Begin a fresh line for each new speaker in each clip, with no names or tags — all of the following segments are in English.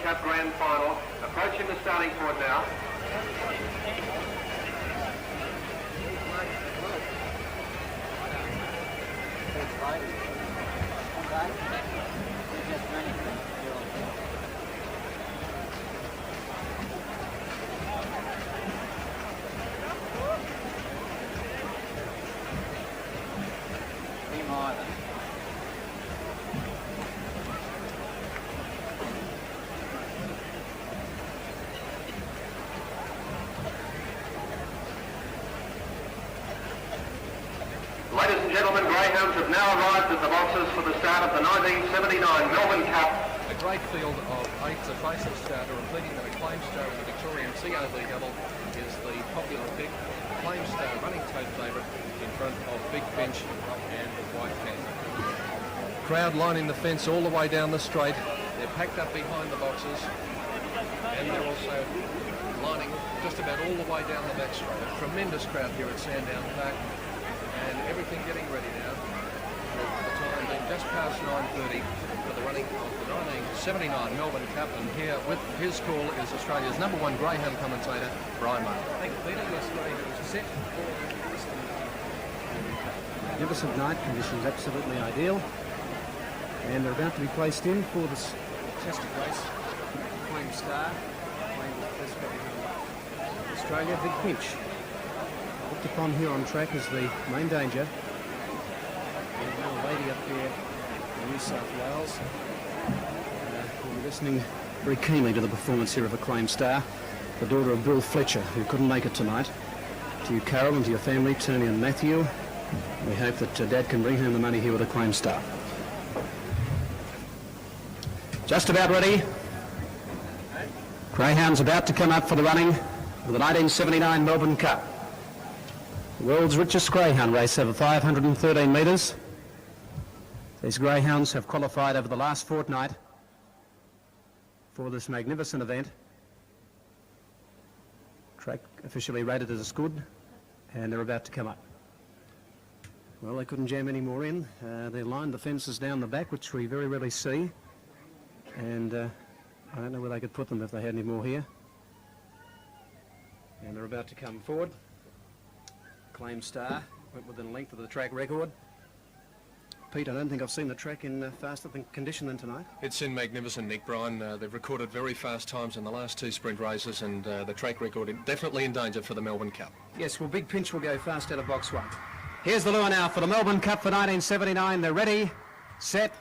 Cup Grand Final. Approaching the starting point now. Ladies and gentlemen, greyhounds have now arrived at the boxes for the start of the 1979 Melbourne Cup.
A great field of 8. The face of starter, repeating that Acclaim Star in the Victorian COB double is the popular pick. Acclaim Star running tote favourite in front of Big Pinch and White Panther. Crowd lining the fence all the way down the straight. They're packed up behind the boxes and they're also lining just about all the way down the back straight. A tremendous crowd here at Sandown Park. And everything getting ready now, with the time being just past 9:30 for the running of the 1979 Melbourne Cup. And here with his call is Australia's #1 greyhound commentator, Brian Martin.
Thank you, Peter. Yes, greyhounds are set for this magnificent night. Conditions absolutely ideal. And they're about to be placed in for this tested race. Acclaim Star, playing with this Australia, Big Pinch. Looked upon here on track as the main danger. And a little lady up there in New South Wales. We're listening very keenly to the performance here of Acclaim Star, the daughter of Bill Fletcher, who couldn't make it tonight. To you, Carol, and to your family, Tony and Matthew, we hope that Dad can bring home the money here with Acclaim Star. Just about ready. Greyhounds about to come up for the running of the 1979 Melbourne Cup. The world's richest greyhound race over 513 metres. These greyhounds have qualified over the last fortnight for this magnificent event. Track officially rated as good, and they're about to come up. Well, they couldn't jam any more in. They lined the fences down the back, which we very rarely see. And I don't know where they could put them if they had any more here. And they're about to come forward. Acclaim Star went within a length of the track record. Pete, I don't think I've seen the track in faster condition than tonight.
It's in magnificent nick, Brian. They've recorded very fast times in the last 2 sprint races, and the track record definitely in danger for the Melbourne Cup.
Yes, well, Big Pinch will go fast out of box 1. Here's the lure now for the Melbourne Cup for 1979. They're ready, set,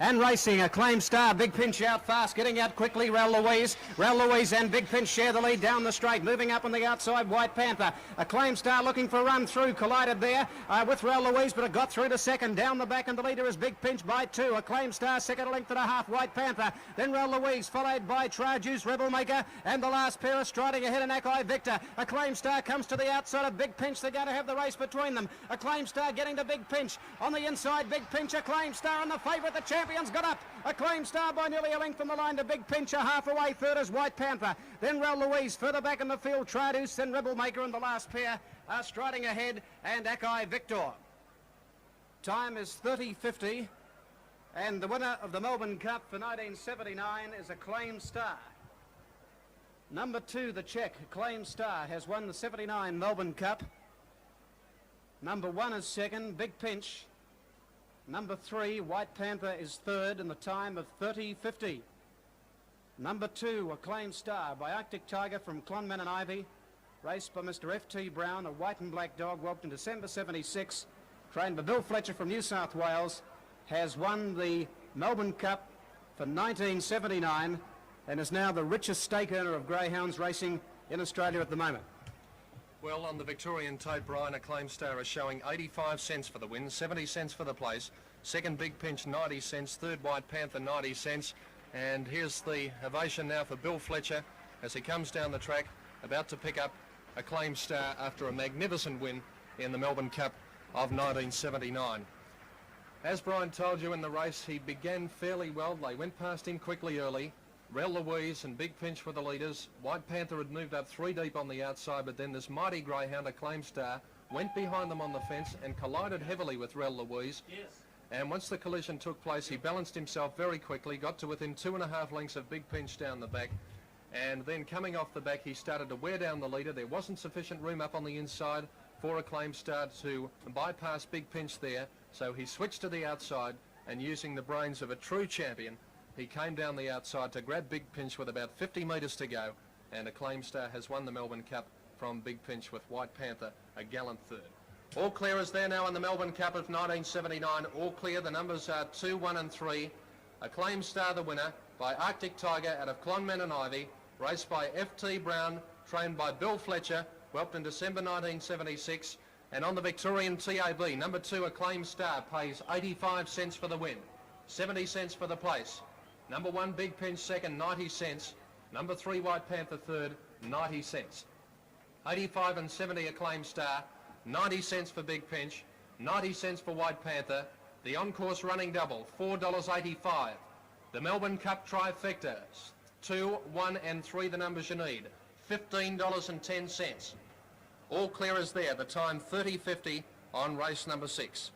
and racing. Acclaim Star, Big Pinch out fast, getting out quickly. Rail Louise and Big Pinch share the lead down the straight. Moving up on the outside, White Panther. Acclaim Star looking for a run through, collided there with Rail Louise, but it got through to second. Down the back, and the leader is Big Pinch by 2. Acclaim Star second, a length and a half, White Panther. Then Rail Louise, followed by Trajuice, Rebel Maker, and the last pair are striding ahead in Akai Victor. Acclaim Star comes to the outside of Big Pinch. They're going to have the race between them. Acclaim Star getting to Big Pinch. On the inside, Big Pinch, Acclaim Star, and the favourite, the champion's got up. Acclaim Star by nearly a length from the line to Big Pinch, a half away. Third is White Panther. Then Rail Louise, further back in the field, Traduce, then Rebel Maker, and the last pair are striding ahead, and Akai Victor. Time is 30:50, and the winner of the Melbourne Cup for 1979 is Acclaim Star. Number 2, the Czech, Acclaim Star, has won the 79 Melbourne Cup. Number 1 is second, Big Pinch. Number 3, White Panther, is third in the time of 30:50. Number 2, Acclaim Star by Arctic Tiger from Clonman and Ivy, raced by Mr. F.T. Brown, a white and black dog, whelped in December 76, trained by Bill Fletcher from New South Wales, has won the Melbourne Cup for 1979 and is now the richest stake earner of greyhounds racing in Australia at the moment.
Well, on the Victorian tote, Brian, Acclaim Star is showing 85 cents for the win, 70 cents for the place. Second, Big Pinch, 90 cents. Third, White Panther, 90 cents. And here's the ovation now for Bill Fletcher as he comes down the track, about to pick up Acclaim Star after a magnificent win in the Melbourne Cup of 1979. As Brian told you in the race, he began fairly well. They went past him quickly early. Rail Louise and Big Pinch were the leaders. White Panther had moved up 3 deep on the outside, but then this mighty greyhound, Acclaim Star, went behind them on the fence and collided heavily with Rail Louise.
Yes.
And once the collision took place, he balanced himself very quickly, got to within 2.5 lengths of Big Pinch down the back, and then coming off the back, he started to wear down the leader. There wasn't sufficient room up on the inside for Acclaim Star to bypass Big Pinch there, so he switched to the outside, and using the brains of a true champion, he came down the outside to grab Big Pinch with about 50 metres to go, and Acclaim Star has won the Melbourne Cup from Big Pinch with White Panther a gallant third. All clear is there now in the Melbourne Cup of 1979. All clear. The numbers are 2, 1 and 3. Acclaim Star the winner by Arctic Tiger out of Clonmel and Ivy. Raced by F.T. Brown, trained by Bill Fletcher, whelped in December 1976. And on the Victorian TAB, number 2 Acclaim Star pays 85 cents for the win, 70 cents for the place. Number 1 Big Pinch second, 90 cents. Number 3 White Panther third, 90 cents. 85 and 70 Acclaim Star. 90 cents for Big Pinch, 90 cents for White Panther. The on-course running double, $4.85. The Melbourne Cup trifecta, 2, 1 and 3 the numbers you need, $15.10. All clear is there, the time 30.50 on race number 6.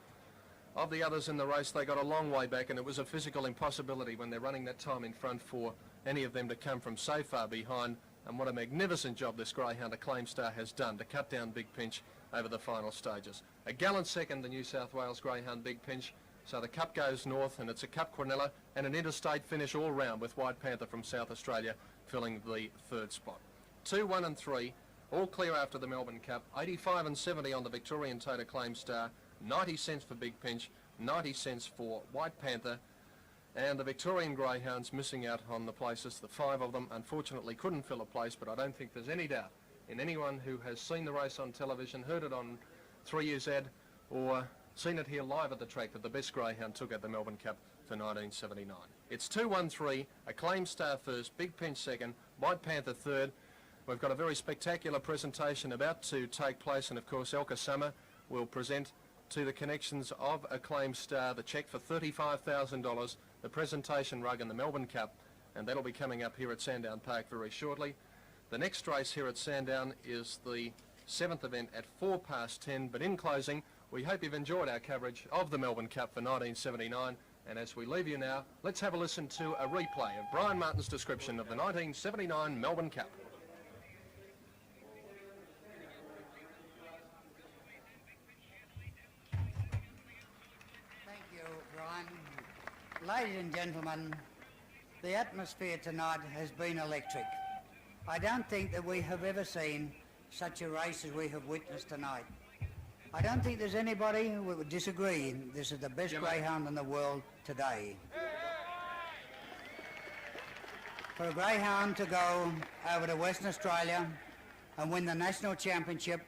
Of the others in the race, they got a long way back, and it was a physical impossibility when they're running that time in front for any of them to come from so far behind. And what a magnificent job this greyhound Acclaim Star has done to cut down Big Pinch over the final stages. A gallant second, the New South Wales greyhound Big Pinch. So the cup goes north, and it's a Cup Quinella and an interstate finish all round with White Panther from South Australia filling the third spot. 2, 1 and 3, all clear after the Melbourne Cup. 85 and 70 on the Victorian Tote Acclaim Star, 90 cents for Big Pinch, 90 cents for White Panther. And the Victorian greyhounds missing out on the places. The 5 of them unfortunately couldn't fill a place, but I don't think there's any doubt in anyone who has seen the race on television, heard it on 3 Years Ad, or seen it here live at the track that the best greyhound took at the Melbourne Cup for 1979. It's 2, 1, 3, Acclaim Star first, Big Pinch second, White Panther third. We've got a very spectacular presentation about to take place, and of course Elka Summer will present to the connections of Acclaim Star the cheque for $35,000, the presentation rug and the Melbourne Cup, and that'll be coming up here at Sandown Park very shortly. The next race here at Sandown is the 7th event at 10:04, but in closing, we hope you've enjoyed our coverage of the Melbourne Cup for 1979, and as we leave you now, let's have a listen to a replay of Brian Martin's description of the 1979 Melbourne Cup.
Thank you, Brian. Ladies and gentlemen, the atmosphere tonight has been electric. I don't think that we have ever seen such a race as we have witnessed tonight. I don't think there's anybody who would disagree. This is the best greyhound in the world today. For a greyhound to go over to Western Australia and win the national championship,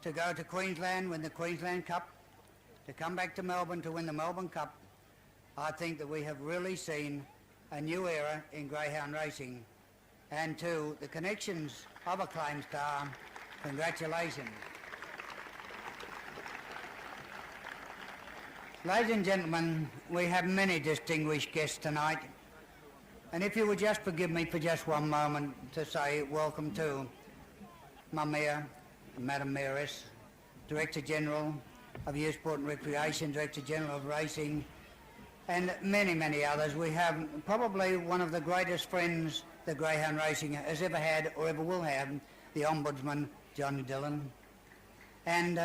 to go to Queensland, win the Queensland Cup, to come back to Melbourne to win the Melbourne Cup, I think that we have really seen a new era in greyhound racing. And to the connections of Acclaim Star, congratulations. Ladies and gentlemen, we have many distinguished guests tonight, and if you would just forgive me for just one moment to say welcome to my Mayor, Madam Mayoress, Director General of Youth Sport and Recreation, Director General of Racing, and many, many others. We have probably one of the greatest friends that greyhound racing has ever had or ever will have, the Ombudsman, Johnny Dillon, and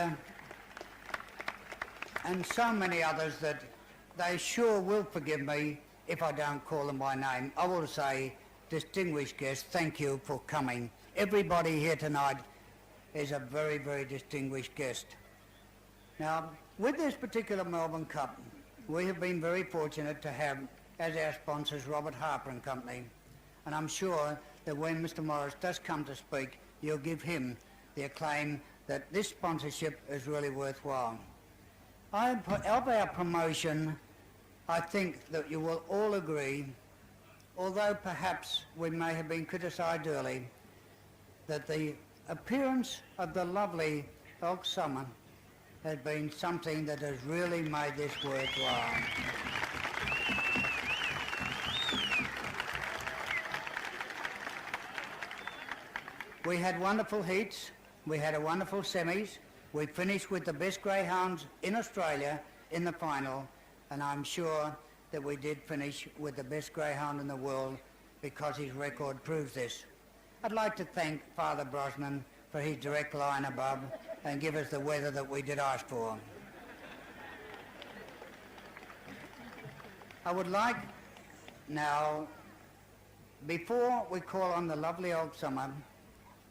so many others that they sure will forgive me if I don't call them by name. I will say, distinguished guests, thank you for coming. Everybody here tonight is a very, very distinguished guest. Now, with this particular Melbourne Cup, we have been very fortunate to have as our sponsors Robert Harper and Company, and I'm sure that when Mr. Morris does come to speak, you'll give him the acclaim that this sponsorship is really worthwhile. Of our promotion, I think that you will all agree, although perhaps we may have been criticised early, that the appearance of the lovely Elk Summer has been something that has really made this worthwhile. We had wonderful heats, we had a wonderful semis, we finished with the best greyhounds in Australia in the final, and I'm sure that we did finish with the best greyhound in the world because his record proves this. I'd like to thank Father Brosnan for his direct line above and give us the weather that we did ask for. I would like now, before we call on the lovely old summer,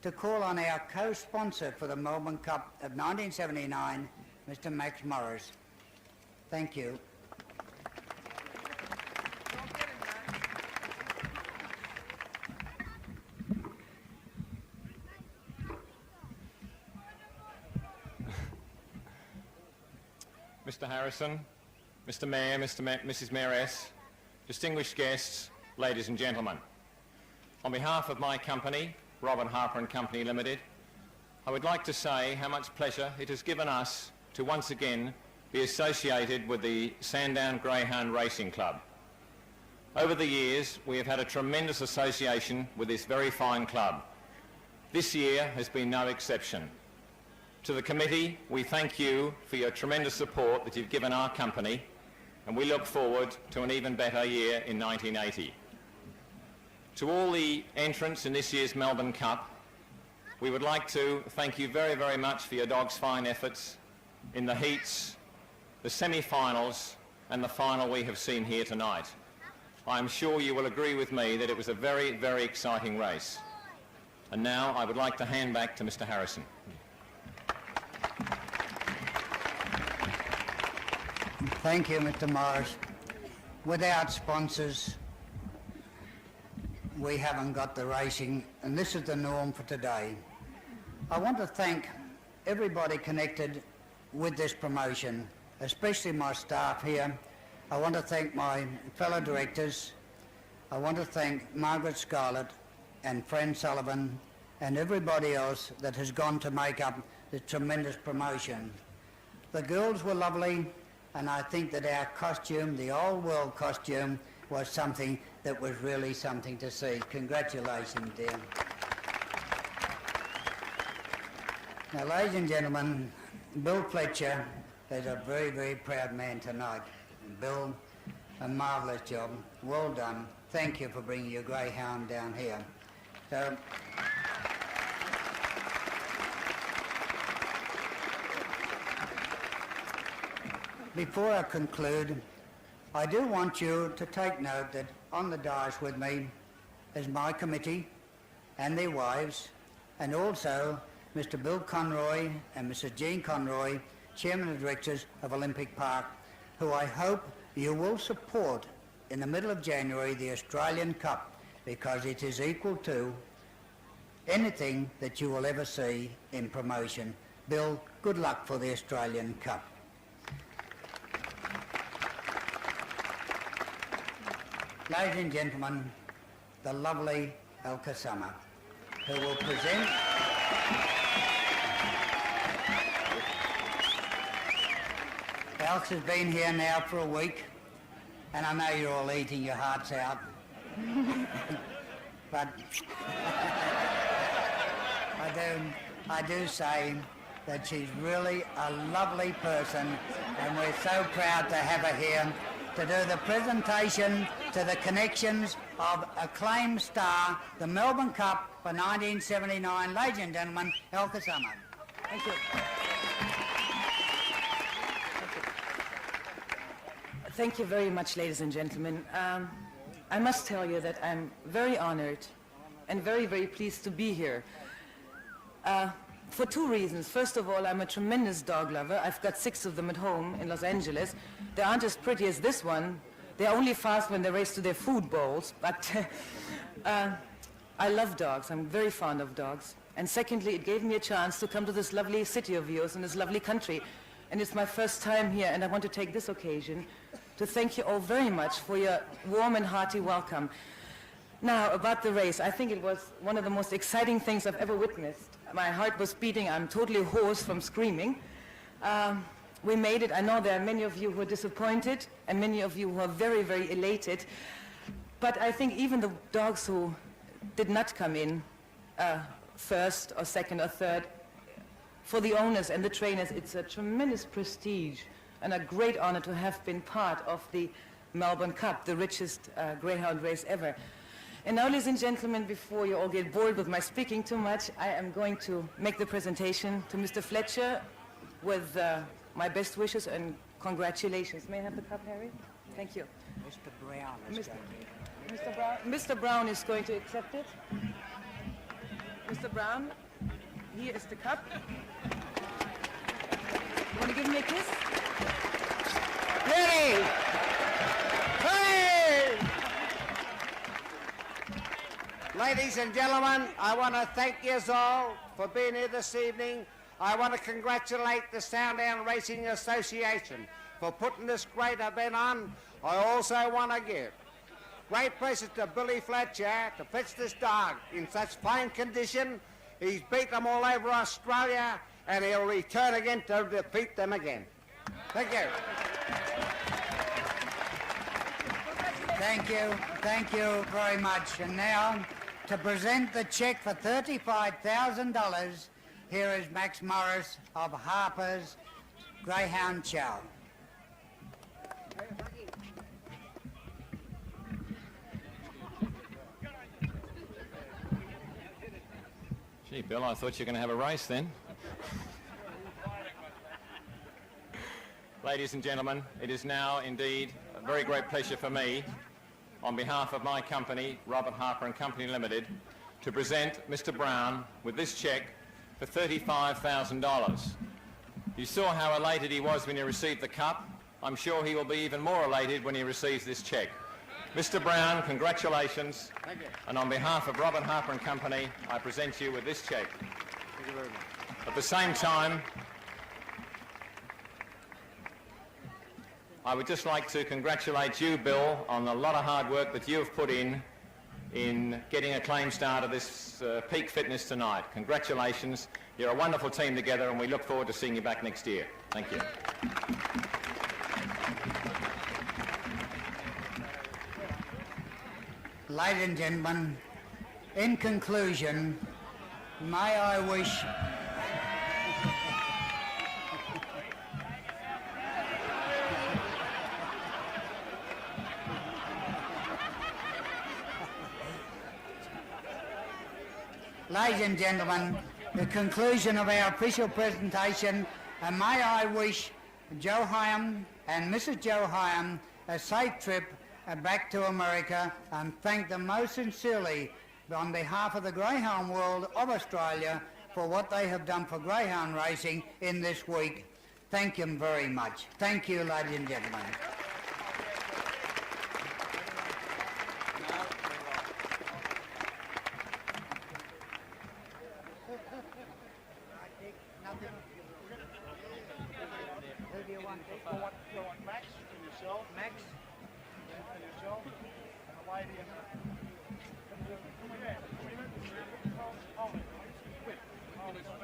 to call on our co-sponsor for the Melbourne Cup of 1979, Mr. Max Morris. Thank you.
Mr. Harrison, Mr. Mayor, Mrs. Mayoress, distinguished guests, ladies and gentlemen. On behalf of my company, Robert Harper and Company Limited, I would like to say how much pleasure it has given us to once again be associated with the Sandown Greyhound Racing Club. Over the years, we have had a tremendous association with this very fine club. This year has been no exception. To the committee, we thank you for your tremendous support that you've given our company, and we look forward to an even better year in 1980. To all the entrants in this year's Melbourne Cup, we would like to thank you very, very much for your dogs' fine efforts in the heats, the semi-finals, and the final we have seen here tonight. I'm sure you will agree with me that it was a very, very exciting race. And now I would like to hand back to Mr. Harrison.
Thank you, Mr. Morris. Without sponsors, we haven't got the racing, and this is the norm for today. I want to thank everybody connected with this promotion, especially my staff here. I want to thank my fellow directors. I want to thank Margaret Scarlett and Fran Sullivan and everybody else that has gone to make up this tremendous promotion. The girls were lovely, and I think that our costume, the old world costume, was something that was really something to see. Congratulations, dear. Now, ladies and gentlemen, Bill Fletcher is a very, very proud man tonight. Bill, a marvellous job. Well done. Thank you for bringing your greyhound down here. So, before I conclude, I do want you to take note that on the dais with me is my committee and their wives, and also Mr. Bill Conroy and Mrs. Jean Conroy, Chairman of Directors of Olympic Park, who I hope you will support in the middle of January the Australian Cup, because it is equal to anything that you will ever see in promotion. Bill, good luck for the Australian Cup. Ladies and gentlemen, the lovely Elka Summer, who will present Elks has been here now for a week, and I know you're all eating your hearts out, but I do say that she's really a lovely person, and we're so proud to have her here to do the presentation to the connections of acclaimed star, the Melbourne Cup for 1979. Ladies and gentlemen, Elka Summer. Thank you.
Thank you very much, ladies and gentlemen. I must tell you that I'm very honored and very, very pleased to be here. For two reasons. First of all, I'm a tremendous dog lover. I've got 6 of them at home in Los Angeles. They aren't as pretty as this one. They're only fast when they race to their food bowls. But I love dogs. I'm very fond of dogs. And secondly, it gave me a chance to come to this lovely city of yours and this lovely country. And it's my first time here, and I want to take this occasion to thank you all very much for your warm and hearty welcome. Now, about the race, I think it was one of the most exciting things I've ever witnessed. My heart was beating. I'm totally hoarse from screaming. We made it. I know there are many of you who are disappointed and many of you who are very, very elated. But I think even the dogs who did not come in first or second or third, for the owners and the trainers, it's a tremendous prestige and a great honor to have been part of the Melbourne Cup, the richest greyhound race ever. And now, ladies and gentlemen, before you all get bored with my speaking too much, I am going to make the presentation to Mr. Fletcher with my best wishes and congratulations. May I have the cup, Harry? Thank you.
Mr. Brown is going to.
Mr. Brown, Mr. Brown is going to accept it. Mr. Brown, here is the cup. You want to give me a kiss?
Ready! Hey! Ladies and gentlemen, I want to thank you all for being here this evening. I want to congratulate the Sandown Racing Association for putting this great event on. I also want to give great praises to Billy Fletcher to fetch this dog in such fine condition. He's beat them all over Australia, and he'll return again to defeat them again. Thank you.
Thank you very much. And now, to present the cheque for $35,000, here is Max Morris of Harper's Greyhound Chow.
Gee, Bill, I thought you were going to have a race then. Ladies and gentlemen, it is now indeed a very great pleasure for me, on behalf of my company, Robert Harper and Company Limited, to present Mr. Brown with this cheque for $35,000. You saw how elated he was when he received the cup. I'm sure he will be even more elated when he receives this cheque. Mr. Brown, congratulations.
Thank you.
And on behalf of Robert Harper and Company, I present you with this cheque.
Thank you very much.
At the same time, I would just like to congratulate you, Bill, on a lot of hard work that you have put in getting a claim star to this peak fitness tonight. Congratulations. You're a wonderful team together, and we look forward to seeing you back next year. Thank you.
Ladies and gentlemen, in conclusion, may I wish Ladies and gentlemen, the conclusion of our official presentation, and may I wish Joe Hyam and Mrs. Joe Hyam a safe trip back to America, and thank them most sincerely on behalf of the greyhound world of Australia for what they have done for greyhound racing in this week. Thank them very much. Thank you, ladies and gentlemen.
Max and yourself. Max. And yourself. And the lady and the... Come here. Hold it. Hold it.